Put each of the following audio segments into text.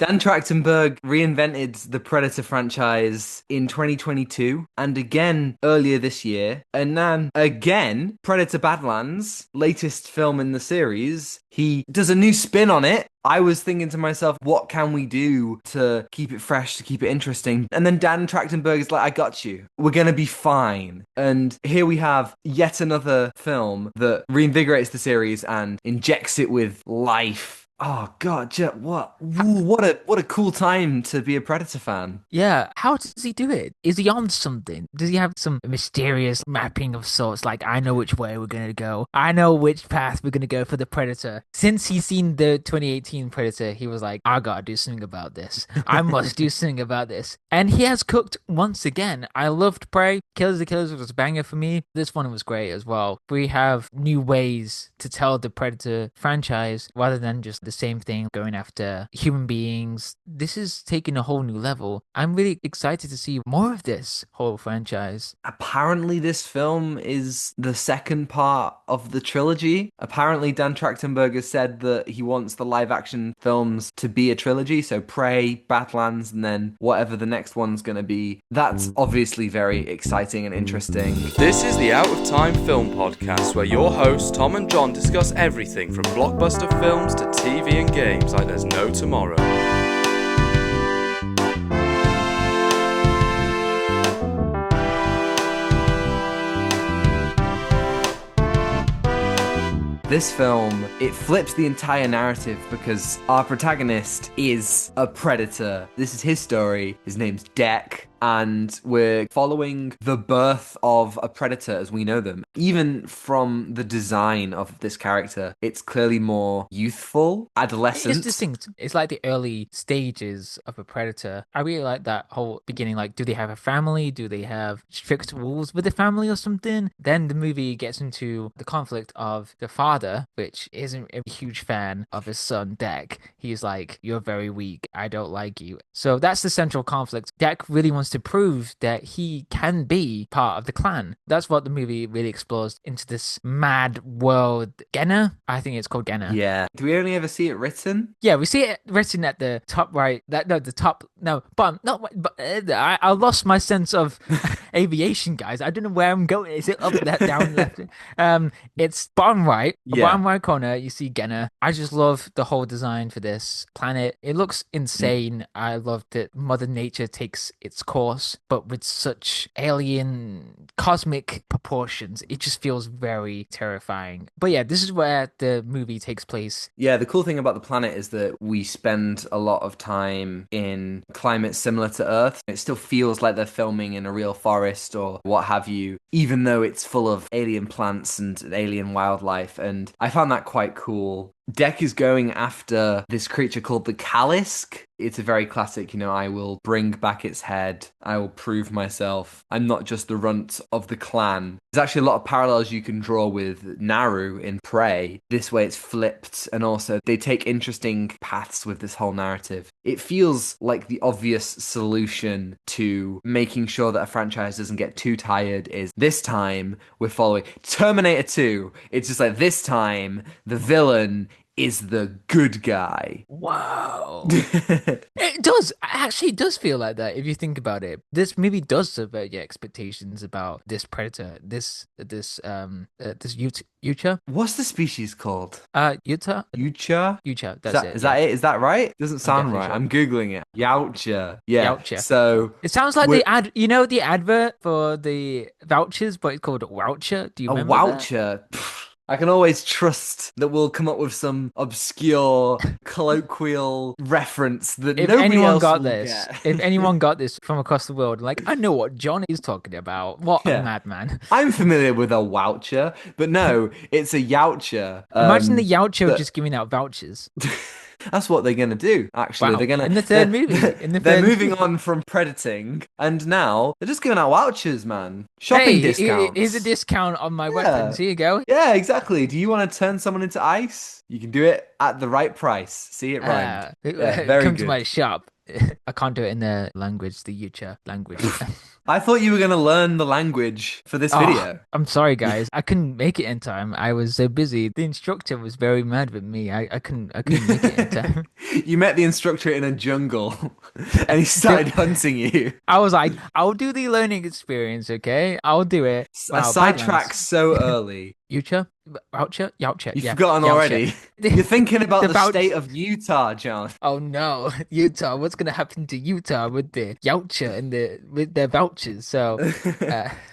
Dan Trachtenberg reinvented the Predator franchise in 2022 and again earlier this year. And then again, Predator Badlands, latest film in the series, he does a new spin on it. I was thinking to myself, what can we do to keep it fresh, to keep it interesting? And then Dan Trachtenberg is like, I got you. We're going to be fine. And here we have yet another film that reinvigorates the series and injects it with life. Oh God, what a cool time to be a Predator fan. Yeah, how does he do it? Is he on something? Does he have some mysterious mapping of sorts? Like, I know which way we're gonna go. I know which path we're gonna go for the Predator. Since he's seen the 2018 Predator, he was like, I gotta do something about this. I must do something about this. And he has cooked once again. I loved Prey. Killers of the Killers was a banger for me. This one was great as well. We have new ways to tell the Predator franchise rather than just the same thing going after human beings. This is taking a whole new level. I'm really excited to see more of this whole franchise. Apparently, this film is the second part of the trilogy. Apparently, Dan Trachtenberg has said that he wants the live action films to be a trilogy. So, Prey, Badlands, and then whatever the next one's going to be. That's obviously very exciting and interesting. This is the Out of Time Film Podcast, where your hosts Tom and John discuss everything from blockbuster films to TV and games like there's no tomorrow. This film, it flips the entire narrative because our protagonist is a predator. This is his story. His name's Deck. And we're following the birth of a predator as we know them. Even from the design of this character, it's clearly more youthful, adolescent. It's distinct. It's like the early stages of a predator. I really like that whole beginning. Like, do they have a family? Do they have strict rules with the family or something? Then the movie gets into the conflict of the father, which isn't a huge fan of his son, Deck. He's like, you're very weak. I don't like you. So that's the central conflict. Deck really wants to prove that he can be part of the clan. That's what the movie really explores into this mad world. Genna? I think it's called Genna. Yeah. Do we only ever see it written? Yeah, we see it written at the top right. The top. No, bottom. Not. But I lost my sense of aviation, guys. I don't know where I'm going. Is it up, left, down, left? It's bottom right. Yeah. Bottom right corner. You see Genna. I just love the whole design for this planet. It looks insane. I love that Mother Nature takes its course, but with such alien cosmic proportions. It just feels very terrifying. But yeah, this is where the movie takes place. Yeah, the cool thing about the planet is that we spend a lot of time in climates similar to Earth. It still feels like they're filming in a real forest or what have you, even though it's full of alien plants and alien wildlife. And I found that quite cool. Deck is going after this creature called the Callisk. It's a very classic, I will bring back its head. I will prove myself. I'm not just the runt of the clan. There's actually a lot of parallels you can draw with Naru in Prey. This way it's flipped, and also they take interesting paths with this whole narrative. It feels like the obvious solution to making sure that a franchise doesn't get too tired is this time we're following Terminator 2. It's just like this time the villain is the good guy. Wow. It does. Actually, it does feel like that if you think about it. This movie does subvert your expectations about this predator, this Yucha. What's the species called? Utah? Yucha? Yucha, Is that's that, it. is Yeah. that it? Is that right? Doesn't sound definitely right. sure. I'm Googling it. Youcha. Yeah. Youcha. So It sounds like we're the advert for the vouchers, but it's called Voucher. Do you a remember that? woucher. I can always trust that we'll come up with some obscure colloquial reference that If nobody anyone else got will this, get. if anyone got this from across the world, like, I know what John is talking about. What a Yeah. madman. I'm familiar with a voucher, but no, it's a youcher. Imagine the Youcher That just giving out vouchers. That's what they're gonna do. Actually, Wow. they're gonna In the third they're, movie. In the they're third moving movie. on from predating, and now they're just giving out vouchers, man. Shopping Hey, here's a discounts. discount on my Yeah, weapons. Here you go. yeah, exactly. Do you want to turn someone into ice? You can do it at the right price. See, it rhymed. Yeah, very Come to my good. shop. I can't do it in the language, the Yucha language. I thought you were going to learn the language for this Oh, video. I'm sorry, guys. I couldn't make it in time. I was so busy. The instructor was very mad with me. I couldn't make it in time. You met the instructor in a jungle and he The- started hunting you. I was like, I'll do the learning experience, okay? I'll do it. A Wow, sidetrack Badlands. so early. Yucha? Voucher? Yowcher. You've Yeah. forgotten Yowcher. already. You're thinking about The the vouch. state of Utah, John. Oh no, Utah. What's gonna happen to Utah with the Yowcher and with their vouchers? So,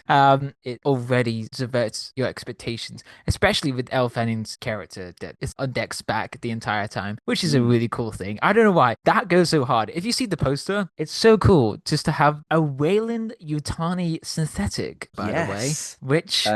uh, it already subverts your expectations, especially with Elle Fanning's character that is on Deck's back the entire time, which is a really cool thing. I don't know why that goes so hard. If you see the poster, it's so cool just to have a Wayland Yutani synthetic, by the way, Yes. which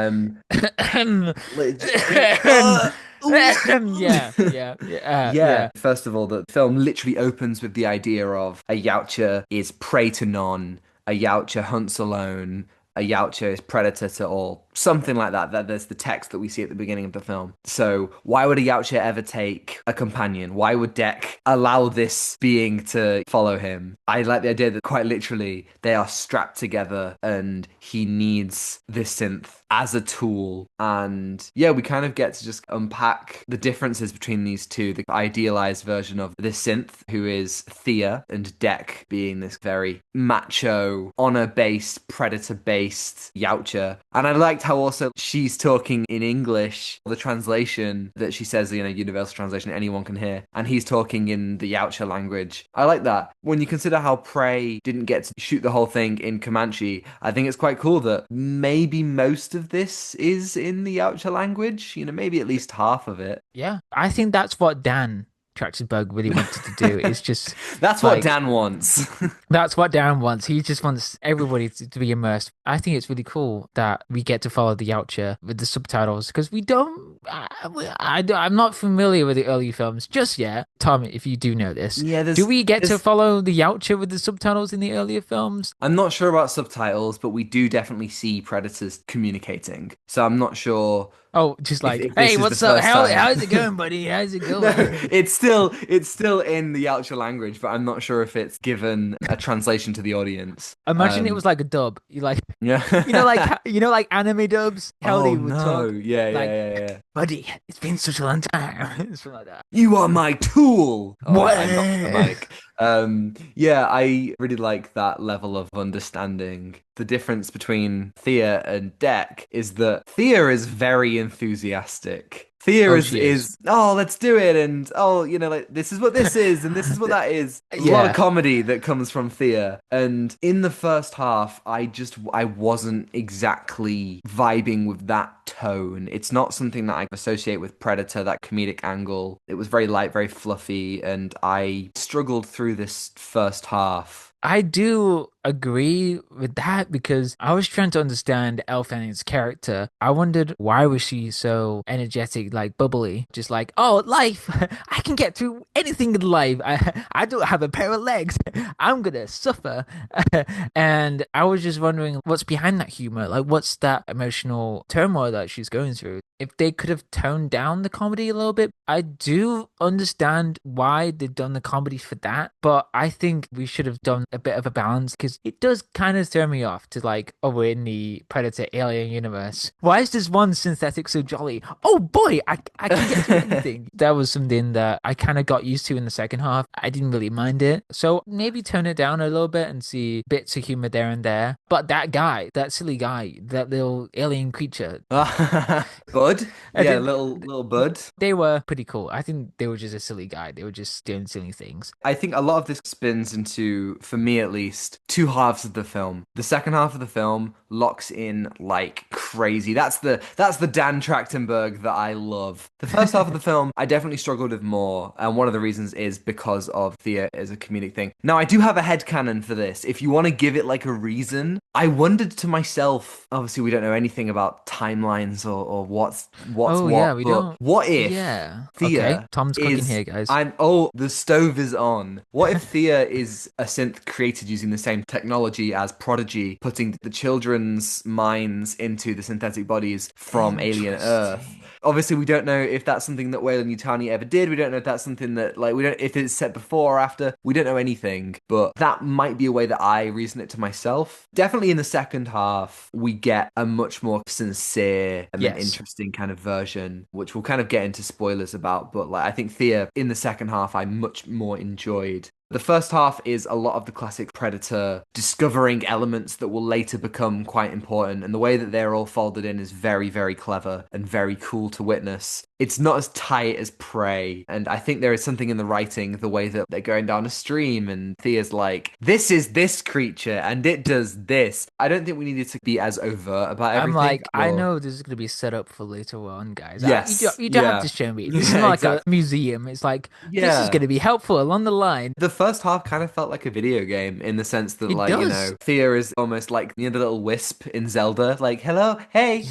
yeah. First of all, the film literally opens with the idea of a Yautja is prey to none, a Yautja hunts alone, a Yautja is predator to all. Something like that. There's the text that we see at the beginning of the film. So why would a Yautja ever take a companion? Why would Deck allow this being to follow him? I like the idea that quite literally they are strapped together and he needs this synth as a tool. And yeah, we kind of get to just unpack the differences between these two. The idealized version of this synth, who is Thea, and Deck being this very macho, honor-based, predator-based Yautja. And I liked how also she's talking in English, the translation that she says, universal translation anyone can hear, and he's talking in the Yautja language. I like that. When you consider how Prey didn't get to shoot the whole thing in Comanche, I think it's quite cool that maybe most of this is in the Yautja language, maybe at least half of it. Yeah, I think that's what Dan Trachtenberg really wanted to do. Is just That's what Dan wants. That's what Dan wants. He just wants everybody to be immersed. I think it's really cool that we get to follow the Yautja with the subtitles because we don't. I'm not familiar with the early films just yet. Tom, if you do know this, do we get to follow the Yautja with the subtitles in the earlier films? I'm not sure about subtitles, but we do definitely see predators communicating. So I'm not sure. Oh, just like, hey, what's up? How's it going, buddy? How's it going? It's still in the Yautja language, but I'm not sure if it's given a translation to the audience. Imagine it was like a dub. Yeah. like anime dubs. How they would talk. Yeah. Buddy, it's been such a long time. Something like that. You are my tool. What? I knocked the mic. I really like that level of understanding. The difference between Thea and Deck is that Thea is very enthusiastic. Thea is let's do it, and this is what this is, and this is what that is. A lot of comedy that comes from Thea, and in the first half, I wasn't exactly vibing with that tone. It's not something that I associate with Predator, that comedic angle. It was very light, very fluffy, and I struggled through this first half. I do agree with that because I was trying to understand Elle Fanning's character. I wondered why was she so energetic, like bubbly, just like, oh, life, I can get through anything in life. I don't have a pair of legs. I'm gonna suffer. And I was just wondering what's behind that humor, like what's that emotional turmoil that she's going through. If they could have toned down the comedy a little bit, I do understand why they've done the comedy for that, but I think we should have done a bit of a balance because it does kind of throw me off to like, oh, we're in the Predator Alien universe. Why is this one synthetic so jolly? Oh boy, I can get through anything. That was something that I kind of got used to in the second half. I didn't really mind it. So maybe tone it down a little bit and see bits of humor there and there. But that guy, that silly guy, that little alien creature. Bud? Yeah, little Bud. They were pretty cool. I think they were just a silly guy. They were just doing silly things. I think a lot of this spins into, for me at least, two halves of the film. The second half of the film locks in like crazy. That's the Dan Trachtenberg that I love. The first half of the film, I definitely struggled with more. And one of the reasons is because of Thea as a comedic thing. Now, I do have a headcanon for this. If you want to give it like a reason, I wondered to myself, obviously we don't know anything about timelines or what's what. Yeah, we don't. What if Thea okay. Tom's cooking here, guys. The stove is on. What if Thea is a synth created using the same technology as Prodigy, putting the children's minds into the synthetic bodies from Alien Earth. Obviously, we don't know if that's something that Weyland-Yutani ever did. We don't know if that's something that, like, we don't if it's set before or after. We don't know anything, but that might be a way that I reason it to myself. Definitely in the second half, we get a much more sincere and then interesting kind of version, which we'll kind of get into spoilers about. But like, I think Thea in the second half, I much more enjoyed. The first half is a lot of the classic Predator discovering elements that will later become quite important, and the way that they're all folded in is very, very clever and very cool to witness. It's not as tight as Prey, and I think there is something in the writing, the way that they're going down a stream, and Thea's like, this is this creature, and it does this. I don't think we needed to be as overt about everything. I'm like, I know this is going to be set up for later on, guys. Yes. You don't have to show me. This is not like a museum. It's like, this is going to be helpful along the line. The first half kind of felt like a video game in the sense that, like, you know, Thea is almost like the little wisp in Zelda, like, hello, hey,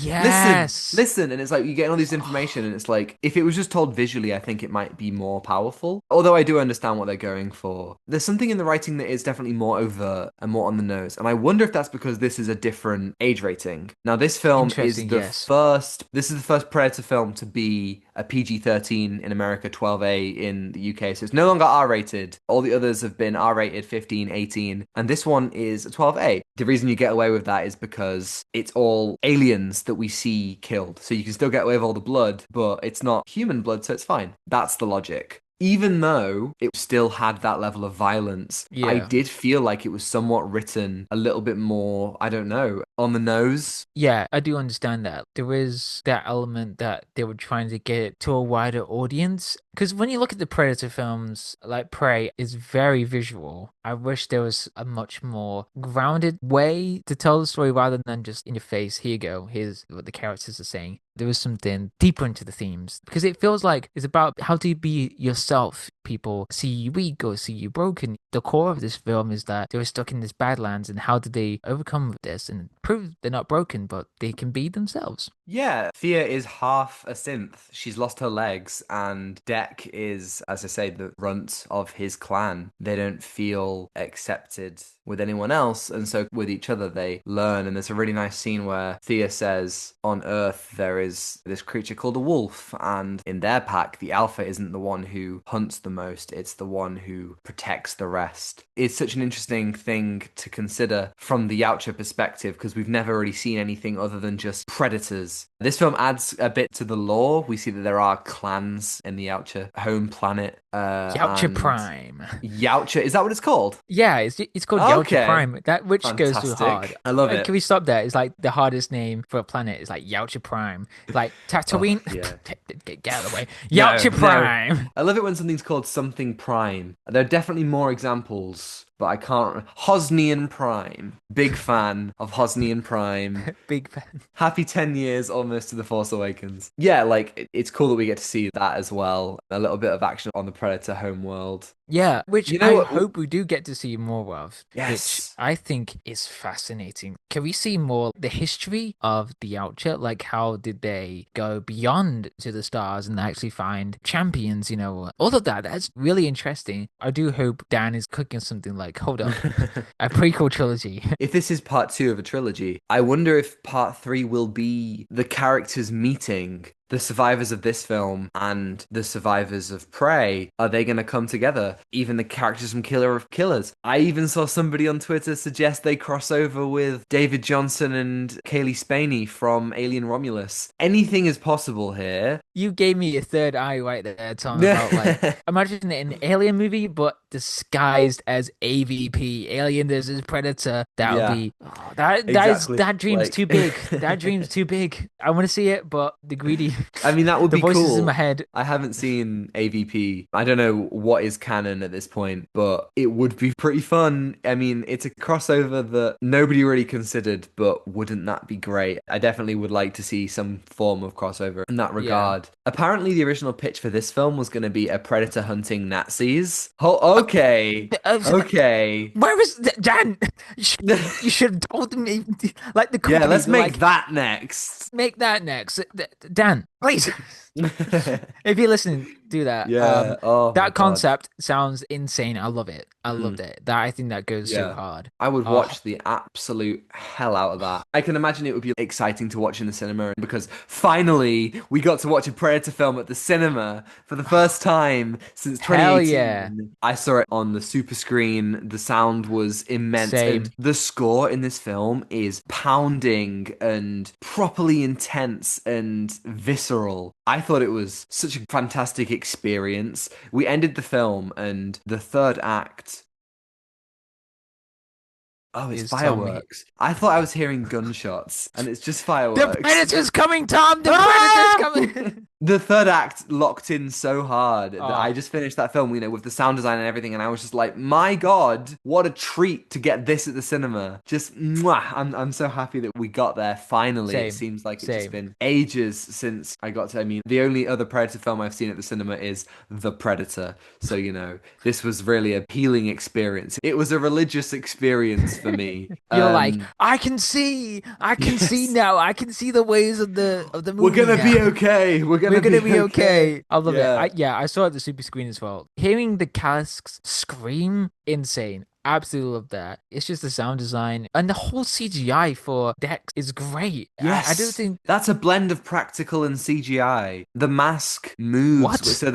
listen. And it's like, you get all this information, and it's like, if it was just told visually, I think it might be more powerful. Although I do understand what they're going for. There's something in the writing that is definitely more overt and more on the nose. And I wonder if that's because this is a different age rating. Now, this film is this is the first Predator film to be a PG-13 in America, 12A in the UK. So it's no longer R-rated. All the others have been R-rated, 15, 18, and this one is a 12A. The reason you get away with that is because it's all aliens that we see killed. So you can still get away with all the blood, but it's not human blood, so it's fine. That's the logic. Even though it still had that level of violence, I did feel like it was somewhat written a little bit more, I don't know, on the nose. Yeah, I do understand that. There is that element that they were trying to get to a wider audience. Because when you look at the Predator films, like Prey is very visual. I wish there was a much more grounded way to tell the story rather than just in your face, here you go, here's what the characters are saying. There was something deeper into the themes. Because it feels like it's about how to be yourself. People see you weak or see you broken. The core of this film is that they were stuck in this Badlands, and how did they overcome this and prove they're not broken, but they can be themselves. Yeah, Thea is half a synth. She's lost her legs, and Dek is, as I say, the runt of his clan. They don't feel accepted with anyone else, and so with each other they learn. And there's a really nice scene where Thea says, on Earth there is this creature called a wolf, and in their pack the alpha isn't the one who hunts the most, it's the one who protects the rest. It's such an interesting thing to consider from the Yautja perspective, because we've never really seen anything other than just predators. This film adds a bit to the lore. We see that there are clans in the Yautja home planet. Yautja Prime. Yautja, is that what it's called? Yeah, it's called Yautja Prime. That which goes too hard. I love it. Can we stop there? It's like the hardest name for a planet is like Yautja Prime. Like Tatooine. Get out of the way. Yautja Prime. No. I love it when something's called something Prime. There are definitely more examples, but I can't. Hosnian Prime. Big fan of Hosnian Prime. Big fan. Happy 10 years almost to The Force Awakens. Yeah, like, it's cool that we get to see that as well. A little bit of action on the Predator homeworld. Yeah, which I hope we do get to see more of. Yes. Which I think is fascinating. Can we see more the history of the Yautja? Like, how did they go beyond to the stars and actually find champions, you know? All of that. That's really interesting. I do hope Dan is cooking something like, hold up, a prequel trilogy. If this is part 2 of a trilogy, I wonder if part 3 will be the characters meeting the survivors of this film and the survivors of Prey. Are they going to come together? Even the characters from Killer of Killers. I even saw somebody on Twitter suggest they cross over with David Johnson and Kaylee Spaney from Alien Romulus. Anything is possible here. You gave me a third eye right there, Tom, about like, imagine an Alien movie, but disguised as AVP. Alien versus Predator. That would be... Oh, that dream's too big. That dream's too big. I want to see it, but the greedy... I mean, that would be cool. The voices in my head. I haven't seen AVP. I don't know what is canon at this point, but it would be pretty fun. I mean, it's a crossover that nobody really considered, but wouldn't that be great? I definitely would like to see some form of crossover in that regard. Yeah. Apparently, the original pitch for this film was going to be a predator hunting Nazis. Oh, okay. Okay. Where is Dan? You should have told me. Like the company. Yeah, let's make like, that next. make that next. Dan, please. If you're listening, do that. Yeah. Oh my That God. concept sounds insane. I love it. I loved it. I think that goes so Yeah. hard. I would Oh, watch the absolute hell out of that. I can imagine it would be exciting to watch in the cinema because finally we got to watch a Predator film at the cinema for the first time since Hell 2018. yeah. I saw it on the super screen. The sound was immense. Same. And the score in this film is pounding and properly intense and visceral. I thought it was such a fantastic experience. We ended the film and the third act. Oh, it's fireworks. I thought I was hearing gunshots, and it's just fireworks. The Predator's coming, Tom! The Predator's coming! The third act locked in so hard that Oh. I just finished that film, with the sound design and everything, and I was just like, my God, what a treat to get this at the cinema. Just, mwah, I'm so happy that we got there finally. Same. It seems like it's Same. just been ages since I got to, the only other Predator film I've seen at the cinema is The Predator. So, this was really a healing experience. It was a religious experience for me. You're like, I can see now. I can see the ways of the movie. We're gonna now. be okay. We're gonna be okay. I love Yeah. it. I saw it at the super screen as well. Hearing the casks scream, insane. Absolutely love that. It's just the sound design and the whole CGI for Dex is great. Yes, I don't think that's a blend of practical and CGI. The mask moves. What? So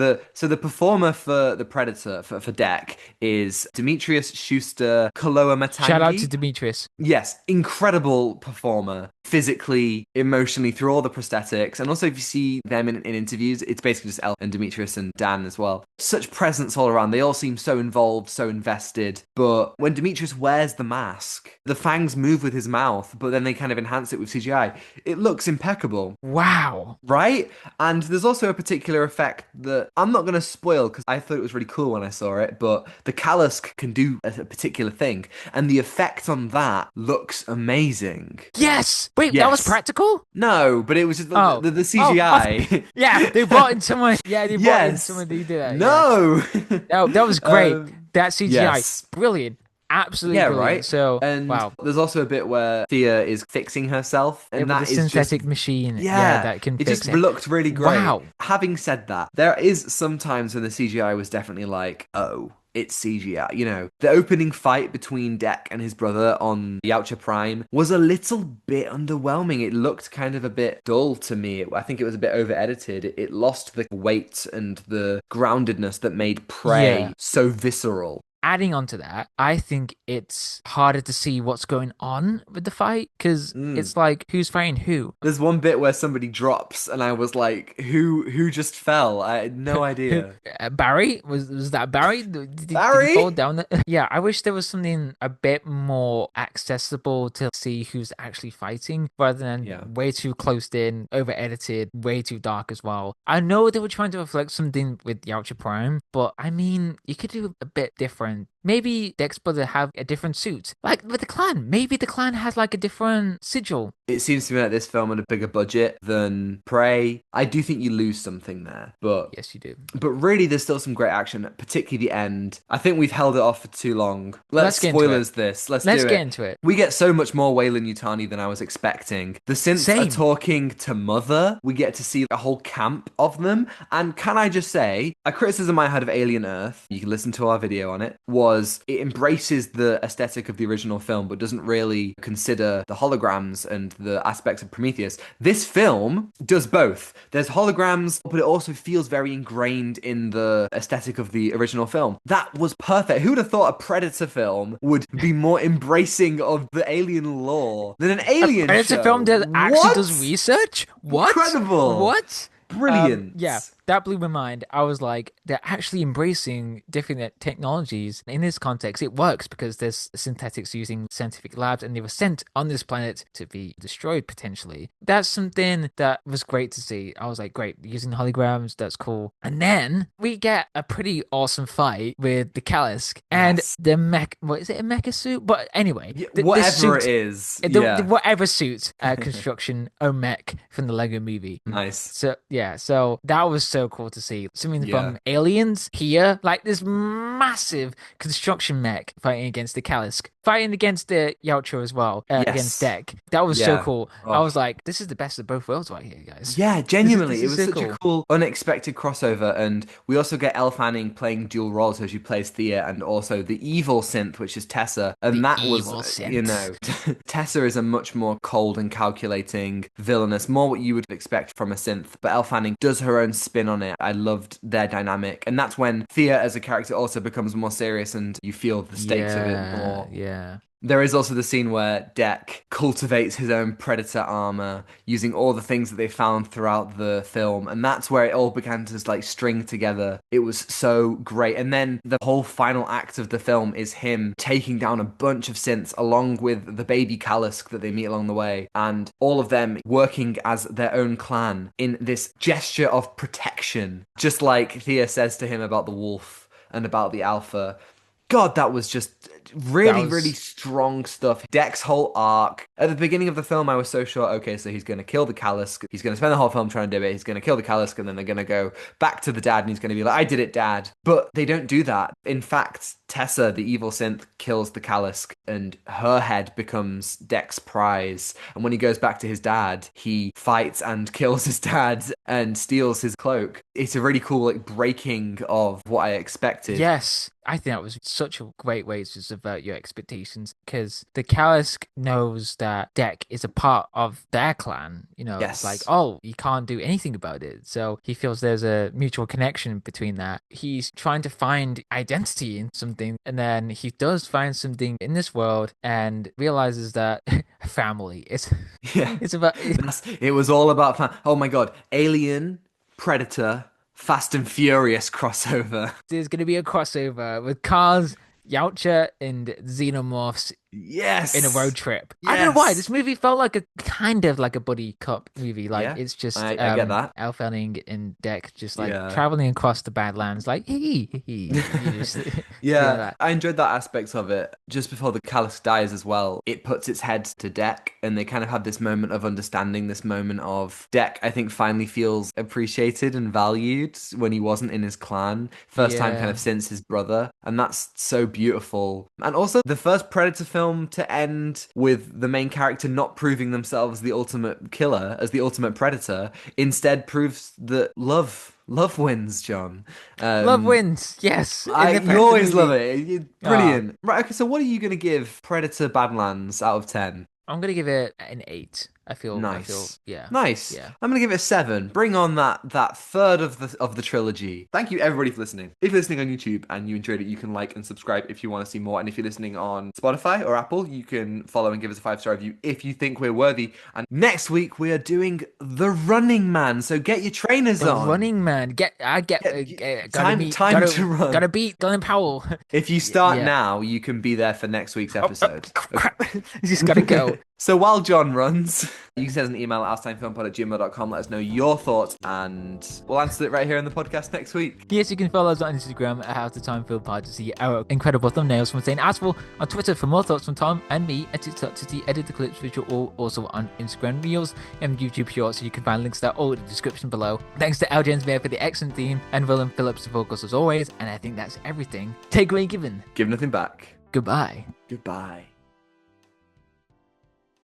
the performer for the Predator for Deck is Dimitrius Schuster-Koloamatangi. shout out to Dimitrius. Yes, incredible performer, physically, emotionally, through all the prosthetics. And also, if you see them in interviews, it's basically just Elle and Dimitrius and Dan as well. Such presence all around. They all seem so involved, so invested. But when Dimitrius wears the mask, the fangs move with his mouth, but then they kind of enhance it with CGI. It looks impeccable. Wow. Right? And there's also a particular effect that I'm not going to spoil because I thought it was really cool when I saw it, but the Kalisk can do a particular thing. And the effect on that looks amazing. Yes. Wait, that was Yes. practical? No, but it was just the Oh. CGI. Yeah, they brought in someone. Yeah, they brought in Yes. someone to do that. No. Yeah. That was great. That CGI, yes. brilliant. Absolutely Yeah, brilliant. right. So, And wow. there's also a bit where Thea is fixing herself, and With that the is synthetic just, machine. yeah, that can it fix just it. looked really great. Wow. Having said that, there is some times when the CGI was definitely like, oh, it's CGI. The opening fight between Deck and his brother on the Yautja Prime was a little bit underwhelming. It looked kind of a bit dull to me. I think it was a bit over-edited. It lost the weight and the groundedness that made Prey Yeah. so visceral. Adding on to that, I think it's harder to see what's going on with the fight because it's like who's fighting who. There's one bit where somebody drops, and I was like, "Who just fell?" I had no idea. Barry was that Barry? Did Barry? he fall down? Yeah, I wish there was something a bit more accessible to see who's actually fighting, rather than way too close in, over edited, way too dark as well. I know they were trying to reflect something with Yautja Prime, but you could do a bit different. Maybe Deck's brother have a different suit. Like with the clan, maybe the clan has like a different sigil. It seems to me like this film had a bigger budget than Prey. I do think you lose something there, but Yes, you do. But really, there's still some great action, particularly the end. I think we've held it off for too long. Let's get into spoilers this. Let's get do it. into it. We get so much more Weyland-Yutani than I was expecting. The synths Same. are talking to Mother. We get to see a whole camp of them. And can I just say, a criticism I had of Alien Earth, you can listen to our video on it, was it embraces the aesthetic of the original film, but doesn't really consider the holograms and the aspects of Prometheus. This film does both. There's holograms, but it also feels very ingrained in the aesthetic of the original film. That was perfect. Who would have thought a Predator film would be more embracing of the alien lore than an alien Predator show? film that actually What? does research? What? Incredible. What? Brilliant. Yeah, that blew my mind. I was like, they're actually embracing different technologies. In this context, it works because there's synthetics using scientific labs and they were sent on this planet to be destroyed potentially. That's something that was great to see. I was like, great, using holograms, that's cool. And then we get a pretty awesome fight with the Kalisk and Yes. the mech. What is it, a mecha suit? But anyway, the Whatever suit, it is. the whatever suit construction, mech from the Lego movie. Nice. So yeah, so that was so so cool to see. Something Yeah. from Aliens here, like this massive construction mech fighting against the Kalisk, fighting against the Yautja as well, against Yes. Deck. That was so Yeah. cool. Oh. I was like, this is the best of both worlds right here, guys. Yeah, genuinely, This it is was so such a cool, unexpected crossover, and we also get Elle Fanning playing dual roles, so she plays Thea and also the evil synth, which is Tessa, and The that evil was, synth. Tessa is a much more cold and calculating villainous, more what you would expect from a synth, but Elle Fanning does her own spin on it. I loved their dynamic, and that's when Thea as a character also becomes more serious, and you feel the stakes of it more. Yeah. There is also the scene where Deck cultivates his own Predator armor using all the things that they found throughout the film, and that's where it all began to like string together. It was so great. And then the whole final act of the film is him taking down a bunch of synths along with the baby Kalisk that they meet along the way, and all of them working as their own clan in this gesture of protection, just like Thea says to him about the wolf and about the alpha. God, that was just really strong stuff. Deck's whole arc. At the beginning of the film, I was so sure, okay, so he's going to kill the Kalisk. He's going to spend the whole film trying to do it. He's going to kill the Kalisk, and then they're going to go back to the dad, and he's going to be like, I did it, Dad. But they don't do that. In fact, Tessa, the evil synth, kills the Kalisk, and her head becomes Deck's prize. And when he goes back to his dad, he fights and kills his dad and steals his cloak. It's a really cool like breaking of what I expected. Yes. I think that was such a great way to subvert your expectations, because the Kalisk knows that Deck is a part of their clan. Yes. It's like, oh, you can't do anything about it. So he feels there's a mutual connection between that. He's trying to find identity in something, and then he does find something in this world and realizes that family is. Yeah. It's about. It was all about oh my God, Alien, Predator, Fast and Furious crossover. There's going to be a crossover with cars, Yautja, and Xenomorphs Yes. in a road trip. Yes. I don't know why this movie felt like a kind of like a buddy cop movie. Like Yeah, it's just I get that. Elle Fanning and Deck just like traveling across the Badlands, like Yeah, I enjoyed that aspect of it. Just before the Kalisk dies as well, it puts its head to Deck, and they kind of have this moment of understanding, this moment of Deck, I think, finally feels appreciated and valued when he wasn't in his clan. First time kind of since his brother, and that's so beautiful. And also the first Predator film to end with the main character not proving themselves the ultimate killer as the ultimate predator, instead proves that love wins, John. Love wins, yes. You always love it. Brilliant. Right, okay, so what are you going to give Predator Badlands out of 10? I'm going to give it an 8. Nice. Yeah. Nice. Yeah. I'm gonna give it a 7. Bring on that third of the trilogy. Thank you everybody for listening. If you're listening on YouTube and you enjoyed it, you can like and subscribe if you want to see more. And if you're listening on Spotify or Apple, you can follow and give us a 5-star review if you think we're worthy. And next week we are doing The Running Man. So get your trainers on. The Running Man. Time to run. Gotta beat Glenn Powell. If you start now, you can be there for next week's episode. Crap. Just gotta go. So while John runs, you can send us an email at outstimefilmpod@gmail.com. Let us know your thoughts, and we'll answer it right here in the podcast next week. Yes, you can follow us on Instagram at HowToTimeFilmPod to see our incredible thumbnails from Zain Afzal, on Twitter for more thoughts from Tom and me, and TikTok to see edit the clips, which are all also on Instagram Reels and YouTube Shorts, so you can find links to that all in the description below. Thanks to Jones-Meyer for the excellent theme, and Ronan Phillips for vocals as always, and I think that's everything. Take away given. Give nothing back. Goodbye. Goodbye.